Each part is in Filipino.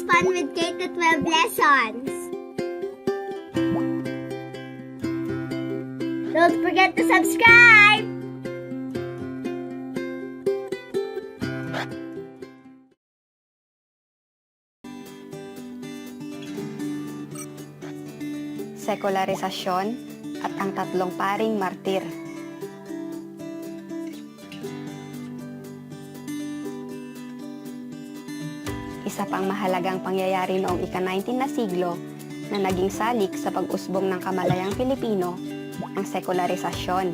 fun with K-12 lessons. Don't forget to subscribe! Sekularisasyon at ang tatlong paring martir. Isa pang mahalagang pangyayari noong ika-19 na siglo na naging salik sa pag-usbong ng kamalayang Pilipino, ang sekularisasyon.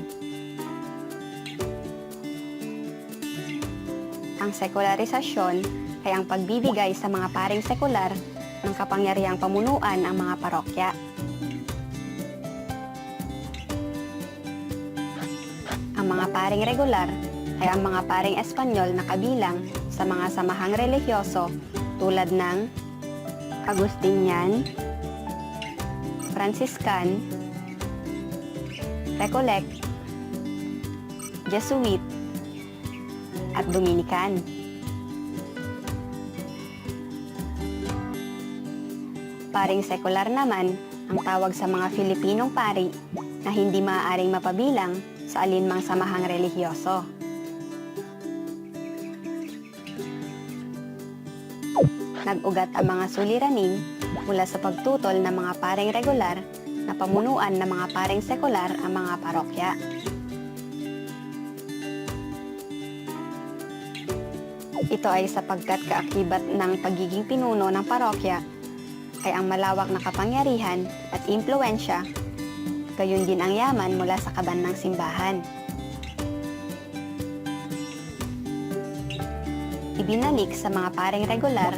Ang sekularisasyon ay ang pagbibigay sa mga paring sekular ng kapangyarihang pamunuan ang mga parokya. Ang mga paring regular ay ang mga paring Espanyol na kabilang sa mga samahang relihiyoso tulad ng Agustinian, Franciscan, Recollect, Jesuit, at Dominican. Paring sekular naman ang tawag sa mga Filipinong pari na hindi maaaring mapabilang sa alinmang samahang relihiyoso. Nag-ugat ang mga suliranin mula sa pagtutol ng mga paring regular na pamunuan ng mga paring sekular ang mga parokya. Ito ay sapagkat kaakibat ng pagiging pinuno ng parokya ay ang malawak na kapangyarihan at impluensya, gayon din ang yaman mula sa kaban ng simbahan. Ibinalik sa mga paring regular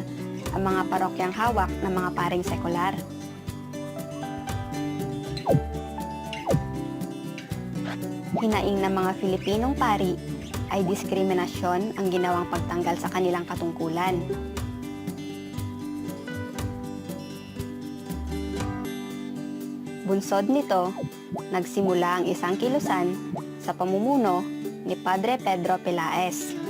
ang mga parokyang hawak ng mga paring sekular. Hinaing ng mga Filipinong pari ay diskriminasyon ang ginawang pagtanggal sa kanilang katungkulan. Bunsod nito, nagsimula ang isang kilusan sa pamumuno ni Padre Pedro Pelaez.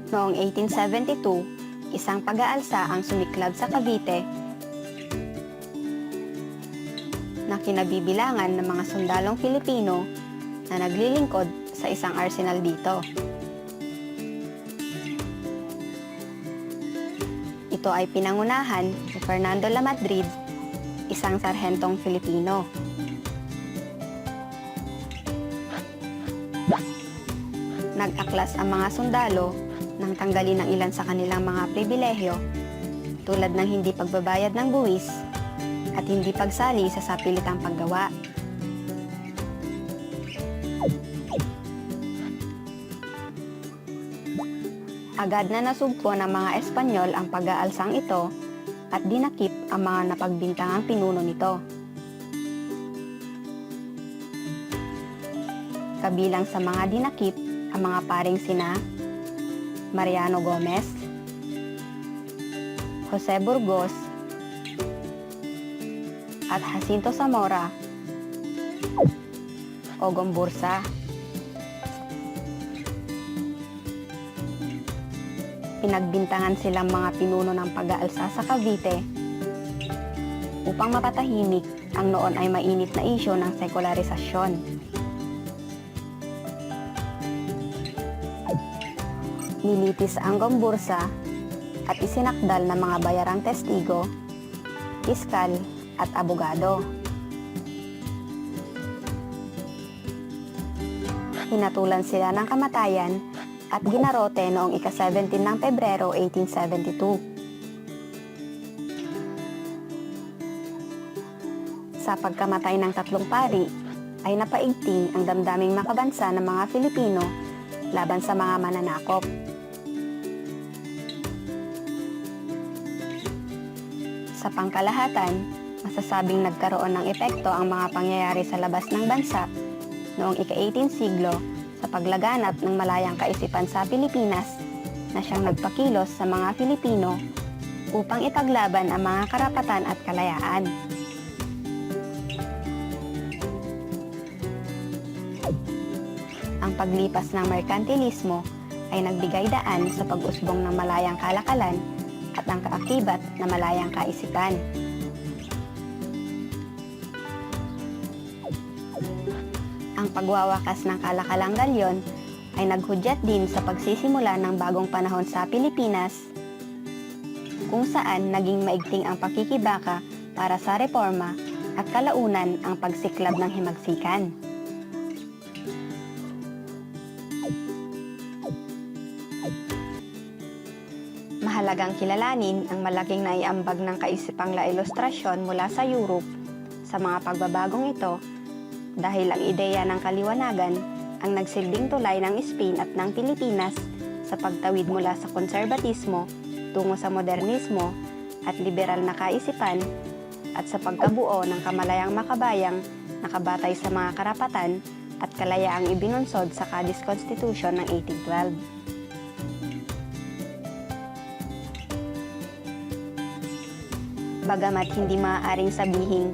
Noong 1872, isang pag-aalsa ang sumiklab sa Cavite na kinabibilangan ng mga sundalong Filipino na naglilingkod sa isang arsenal dito. Ito ay pinangunahan ni Fernando Lamadrid, isang sarhentong Filipino. Nag-aklas ang mga sundalo nang tanggalin ang ilan sa kanilang mga pribilehyo tulad ng hindi pagbabayad ng buwis at hindi pagsali sa sapilitang paggawa. Agad na nasugpo ng mga Espanyol ang pag-aalsang ito at dinakip ang mga napagbintangang pinuno nito. Kabilang sa mga dinakip ang mga paring sina Mariano Gomez, Jose Burgos, at Jacinto Zamora o Gombursa. Pinagbintangan silang mga pinuno ng pag-aalsa sa Cavite upang mapatahimik ang noon ay mainit na isyu ng sekularisasyon. Nilitis ang Gombursa at isinakdal ng mga bayarang testigo, piskal at abogado. Hinatulan sila ng kamatayan at ginarote noong ika-17 ng Pebrero 1872. Sa pagkamatay ng tatlong pari, ay napaigting ang damdaming makabansa ng mga Filipino laban sa mga mananakop. Sa pangkalahatan, masasabing nagkaroon ng epekto ang mga pangyayari sa labas ng bansa noong ika-18 siglo sa paglaganap ng malayang kaisipan sa Pilipinas na siyang nagpakilos sa mga Filipino upang ipaglaban ang mga karapatan at kalayaan. Ang paglipas ng merkantilismo ay nagbigay daan sa pag-usbong ng malayang kalakalan at ang kaakibat na malayang kaisipan. Ang pagwawakas ng kalakalang galyon ay naghudyat din sa pagsisimula ng bagong panahon sa Pilipinas, kung saan naging maigting ang pakikibaka para sa reforma at kalaunan ang pagsiklab ng himagsikan. Mahalagang kilalanin ang malaking naiambag ng kaisipang La Ilustrasyon mula sa Europe sa mga pagbabagong ito dahil ang ideya ng kaliwanagan ang nagsilbing tulay ng Spain at ng Pilipinas sa pagtawid mula sa konserbatismo tungo sa modernismo at liberal na kaisipan at sa pagkabuo ng kamalayang makabayang nakabatay sa mga karapatan at kalayaang ibinunsod sa Cadiz Constitution ng 1812. Bagamat hindi maaaring sabihing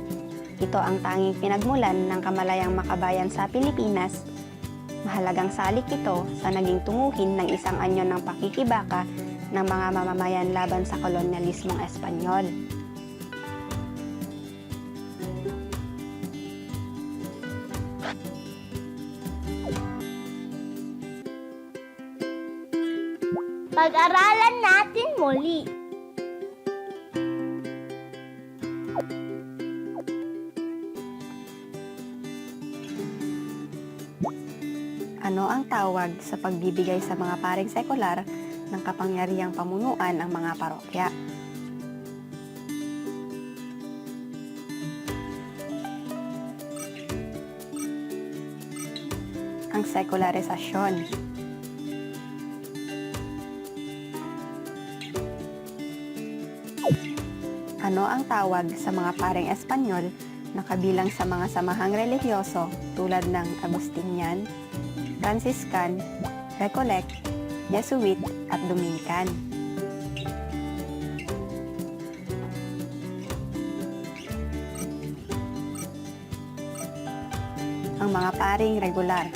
ito ang tanging pinagmulan ng kamalayang makabayan sa Pilipinas, mahalagang salik ito sa naging tunguhin ng isang anyo ng pakikibaka ng mga mamamayan laban sa kolonyalismong Espanyol. Pag-aralan natin muli. Ano ang tawag sa pagbibigay sa mga paring sekular ng kapangyarihang pamunuan ng mga parokya? Ang sekularisasyon. Ano ang tawag sa mga paring Espanyol na kabilang sa mga samahang relihiyoso tulad ng Agustinian, Franciscan, Recollect, Jesuit at Dominican? Ang mga paring regular.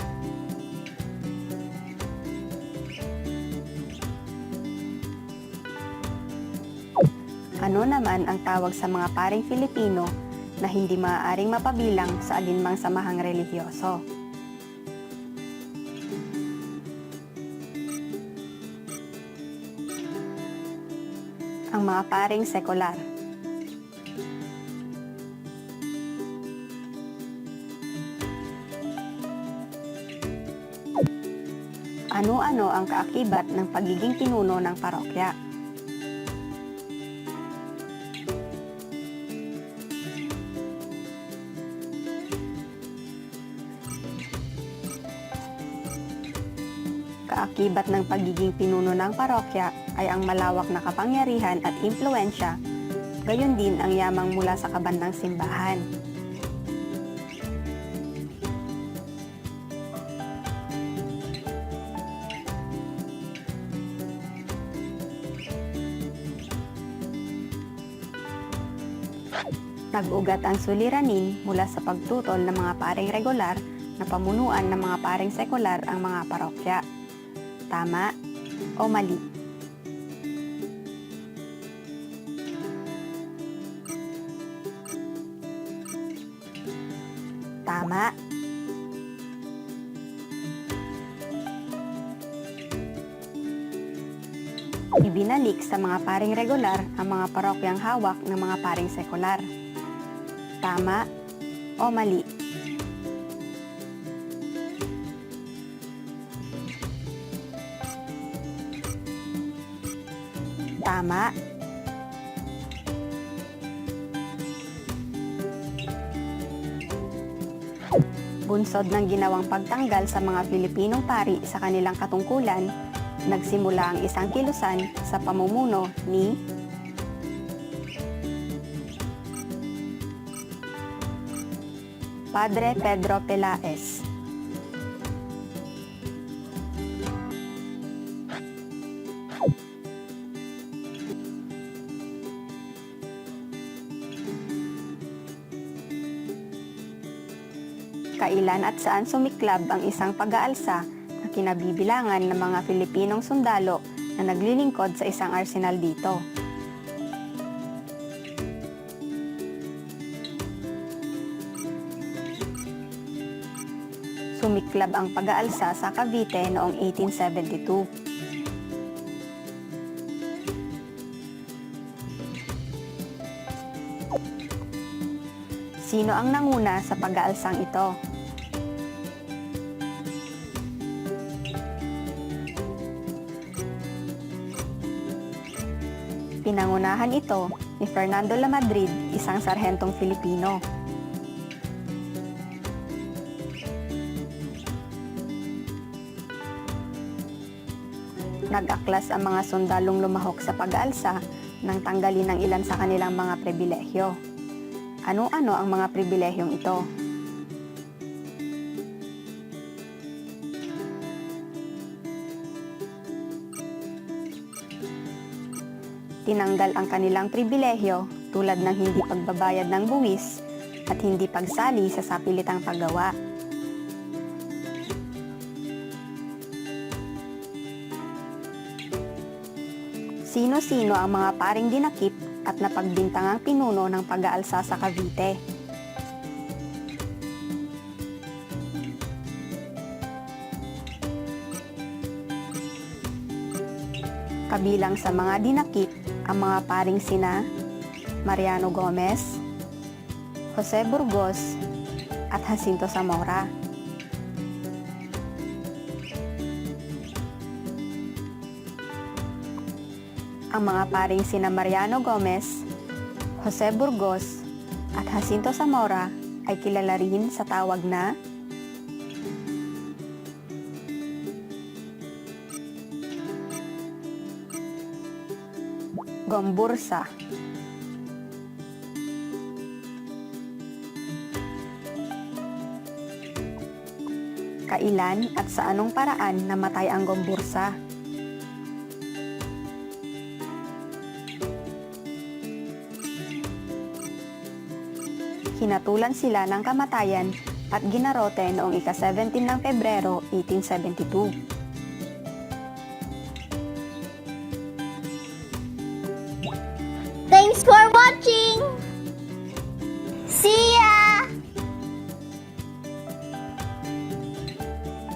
Ano naman ang tawag sa mga paring Filipino na hindi maaaring mapabilang sa alinmang samahang relihiyoso? Ang mga paring sekular. Ano-ano ang kaakibat ng pagiging pinuno ng parokya? Kaakibat ng pagiging pinuno ng parokya ay ang malawak na kapangyarihan at impluensya, gayon din ang yamang mula sa kabandang simbahan. Nag-ugat ang suliranin mula sa pagtutol ng mga paring regular na pamunuan ng mga paring sekular ang mga parokya. Tama o mali? Tama. Ibinalik sa mga paring regular ang mga parokyang hawak ng mga paring sekular. Tama o mali? Tama. Bunsod ng ginawang pagtanggal sa mga Pilipinong pari sa kanilang katungkulan, nagsimula ang isang kilusan sa pamumuno ni Padre Pedro Pelaez. Kailan at saan sumiklab ang isang pag-aalsa na kinabibilangan ng mga Filipinong sundalo na naglilingkod sa isang arsenal dito. Sumiklab ang pag-aalsa sa Cavite noong 1872. Sino ang nanguna sa pag-aalsang ito? Pinangunahan ito ni Fernando Lamadrid, isang sarhentong Filipino. Nag-aklas ang mga sundalong lumahok sa pag-aalsa nang tanggalin ng ilan sa kanilang mga pribilehyo. Ano-ano ang mga pribilehyong ito? Tinanggal ang kanilang pribilehyo tulad ng hindi pagbabayad ng buwis at hindi pagsali sa sapilitang paggawa. Sino-sino ang mga paring dinakip at napagbintangang pinuno ng pag-aalsa sa Cavite? Kabilang sa mga dinakip ang mga paring sina Mariano Gomez, Jose Burgos, at Jacinto Zamora. Ang mga paring sina Mariano Gomez, Jose Burgos, at Jacinto Zamora ay kilala rin sa tawag na Gombursa. Kailan at sa anong paraan namatay ang Gombursa? Hinatulan sila ng kamatayan at ginarote noong ika-17 ng Pebrero 1872.